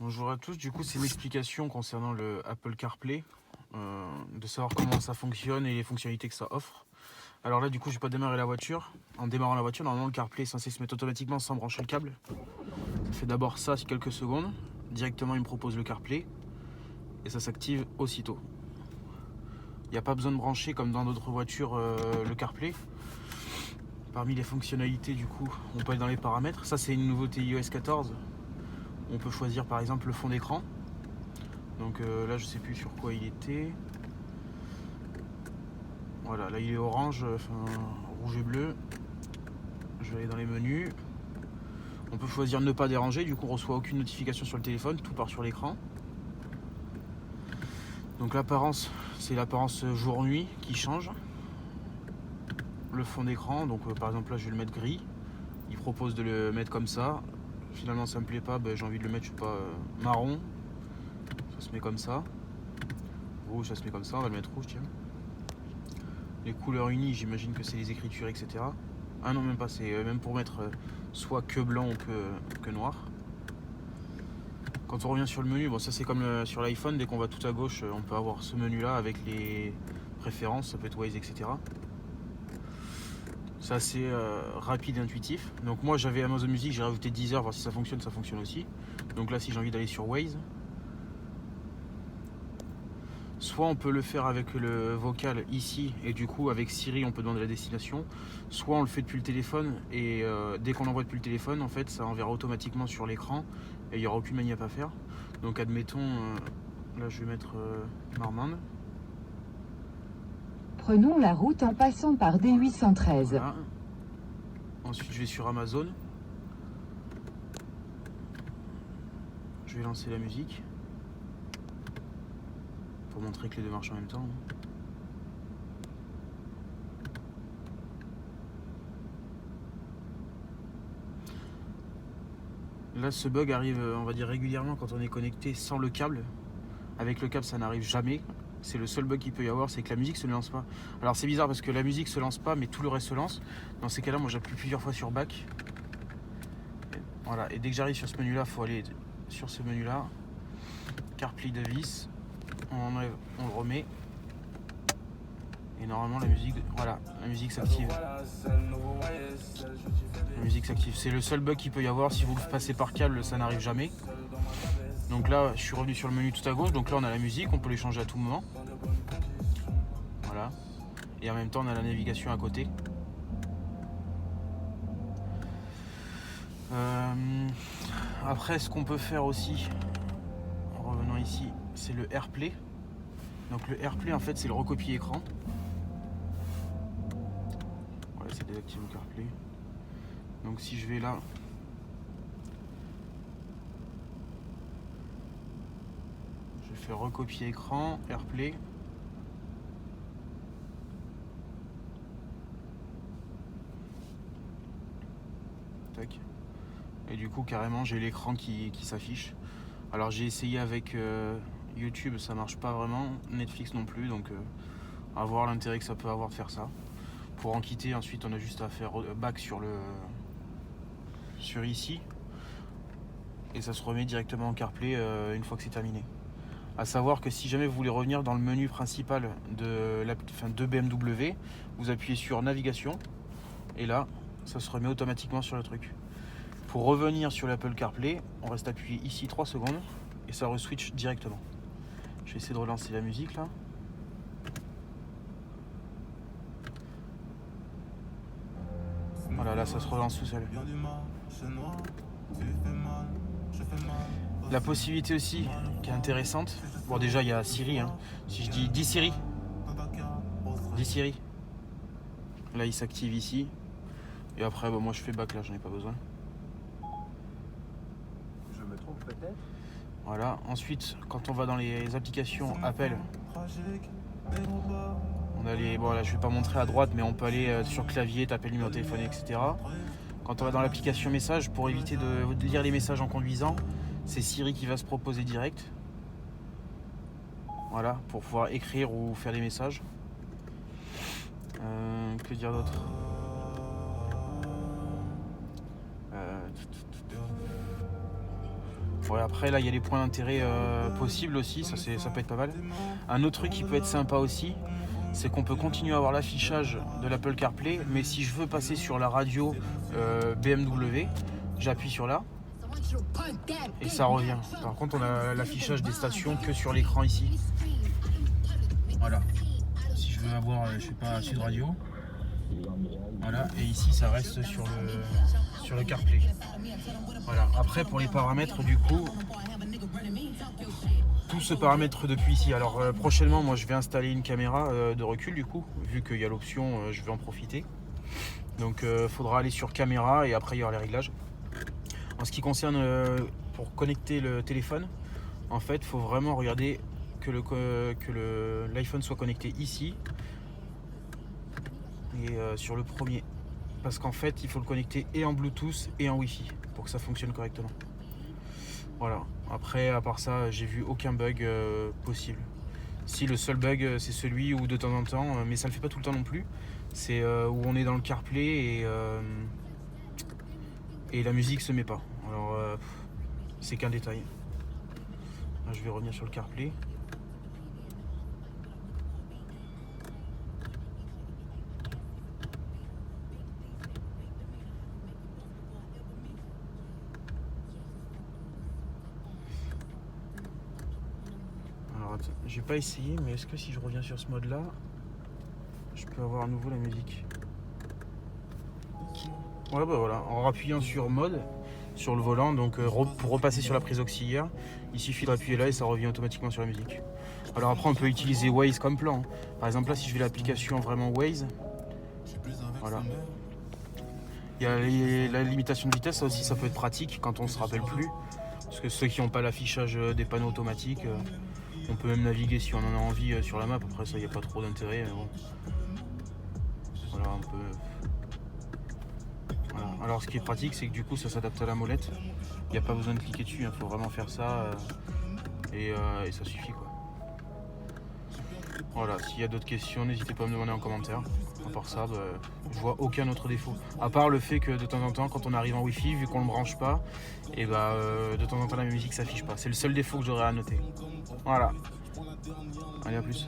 Bonjour à tous, du coup c'est une explication concernant le Apple CarPlay, de savoir comment ça fonctionne et les fonctionnalités que ça offre. Alors là du coup je vais pas démarrer la voiture. En démarrant la voiture, normalement le CarPlay est censé se mettre automatiquement sans brancher le câble. Ça fait d'abord ça quelques secondes, directement il me propose le CarPlay et ça s'active aussitôt. Il n'y a pas besoin de brancher comme dans d'autres voitures le CarPlay. Parmi les fonctionnalités du coup, on peut aller dans les paramètres. Ça c'est une nouveauté iOS 14. On peut choisir par exemple le fond d'écran. Donc là je sais plus sur quoi il était. Voilà, là il est orange, enfin rouge et bleu. Je vais aller dans les menus. On peut choisir ne pas déranger, du coup on reçoit aucune notification sur le téléphone, tout part sur l'écran. Donc l'apparence, c'est l'apparence jour-nuit qui change. Le fond d'écran, donc par exemple là je vais le mettre gris. Il propose de le mettre comme ça. Finalement ça me plaît pas, j'ai envie de le mettre, je sais pas, marron. Ça se met comme ça. Rouge, ça se met comme ça, on va le mettre rouge, tiens. Les couleurs unies, j'imagine que c'est les écritures, etc. Ah non, même pas, c'est même pour mettre soit que blanc ou que noir. Quand on revient sur le menu, bon ça c'est comme sur l'iPhone, dès qu'on va tout à gauche, on peut avoir ce menu là avec les préférences, ça peut être Waze, etc. C'est assez rapide et intuitif. Donc moi j'avais Amazon Music, j'ai rajouté Deezer, voir si ça fonctionne aussi. Donc là si j'ai envie d'aller sur Waze, soit on peut le faire avec le vocal ici et du coup avec Siri on peut demander la destination, soit on le fait depuis le téléphone et dès qu'on l'envoie depuis le téléphone en fait ça enverra automatiquement sur l'écran et il n'y aura aucune manip à faire. Donc admettons, là je vais mettre Marmande. Prenons la route en passant par D813. Voilà. Ensuite je vais sur Amazon. Je vais lancer la musique pour montrer que les deux marchent en même temps. Là ce bug arrive on va dire régulièrement quand on est connecté sans le câble. Avec le câble ça n'arrive jamais. C'est le seul bug qu'il peut y avoir, c'est que la musique se lance pas. Alors c'est bizarre parce que la musique se lance pas mais tout le reste se lance. Dans ces cas là moi j'appuie plusieurs fois sur back. Voilà, et dès que j'arrive sur ce menu là, il faut aller sur ce menu là. CarPlay device. On enlève, on le remet. Et normalement la musique, voilà, la musique s'active. La musique s'active. C'est le seul bug qu'il peut y avoir. Si vous le passez par câble, ça n'arrive jamais. Donc là, je suis revenu sur le menu tout à gauche. Donc là, on a la musique. On peut les changer à tout moment. Voilà. Et en même temps, on a la navigation à côté. Après, ce qu'on peut faire aussi, en revenant ici, c'est le AirPlay. Donc le AirPlay, en fait, c'est le recopier écran. Voilà, c'est désactiver le CarPlay. Donc si je vais là, je fais recopier écran, AirPlay. Tac. Et du coup, carrément, j'ai l'écran qui s'affiche. Alors j'ai essayé avec YouTube, ça marche pas vraiment. Netflix non plus, donc à voir l'intérêt que ça peut avoir de faire ça. Pour en quitter, ensuite, on a juste à faire back sur ici. Et ça se remet directement en CarPlay une fois que c'est terminé. À savoir que si jamais vous voulez revenir dans le menu principal de BMW, vous appuyez sur navigation et là ça se remet automatiquement sur le truc. Pour revenir sur l'Apple CarPlay, on reste appuyé ici 3 secondes et ça re-switch directement. Je vais essayer de relancer la musique là. Voilà, là ça se relance tout seul. La possibilité aussi qui est intéressante, bon déjà il y a Siri, hein. Si je dis Siri, là il s'active ici, et après moi je fais back là, j'en ai pas besoin. Je me trompe peut-être. Voilà, ensuite quand on va dans les applications Apple, on a les, bon là je vais pas montrer à droite mais on peut aller sur clavier, taper le numéro de téléphone, etc. Quand on va dans l'application message, pour éviter de lire les messages en conduisant, c'est Siri qui va se proposer direct. Voilà, pour pouvoir écrire ou faire des messages. Que dire d'autre ? Ouais, après là il y a les points d'intérêt possibles aussi, ça peut être pas mal. Un autre truc qui peut être sympa aussi, c'est qu'on peut continuer à avoir l'affichage de l'Apple CarPlay, mais si je veux passer sur la radio BMW, j'appuie sur là et ça revient. Par contre on a l'affichage des stations que sur l'écran ici. Voilà. Si je veux avoir, je sais pas, Sud Radio, voilà, et ici ça reste sur le CarPlay. Voilà. Après pour les paramètres du coup, tout se paramètre depuis ici. Alors prochainement moi je vais installer une caméra de recul du coup, vu qu'il y a l'option je vais en profiter. Donc faudra aller sur caméra et après il y aura les réglages. En ce qui concerne pour connecter le téléphone, en fait il faut vraiment regarder que l'iPhone soit connecté ici et sur le premier. Parce qu'en fait il faut le connecter et en Bluetooth et en Wi-Fi pour que ça fonctionne correctement. Voilà. Après, à part ça, j'ai vu aucun bug possible. Si le seul bug, c'est celui où de temps en temps, mais ça le fait pas tout le temps non plus, c'est où on est dans le CarPlay et la musique se met pas. Alors, c'est qu'un détail. Là, je vais revenir sur le CarPlay. J'ai pas essayé, mais est-ce que si je reviens sur ce mode là, je peux avoir à nouveau la musique? Ouais, bah voilà, en appuyant sur mode sur le volant, donc pour repasser sur la prise auxiliaire, il suffit d'appuyer là et ça revient automatiquement sur la musique. Alors après on peut utiliser Waze comme plan. Par exemple là si je vais l'application vraiment Waze, voilà. Il y a la limitation de vitesse, ça aussi ça peut être pratique quand on se rappelle plus. Parce que ceux qui n'ont pas l'affichage des panneaux automatiques, on peut même naviguer si on en a envie sur la map. Après ça il n'y a pas trop d'intérêt. Bon. Voilà un peu. Voilà. Alors ce qui est pratique c'est que du coup ça s'adapte à la molette. Il n'y a pas besoin de cliquer dessus, il faut vraiment faire ça et ça suffit quoi. Voilà, s'il y a d'autres questions, n'hésitez pas à me demander en commentaire. À part ça, je vois aucun autre défaut. À part le fait que de temps en temps, quand on arrive en Wi-Fi, vu qu'on ne le branche pas, et de temps en temps la musique s'affiche pas. C'est le seul défaut que j'aurais à noter. Voilà. Allez, à plus.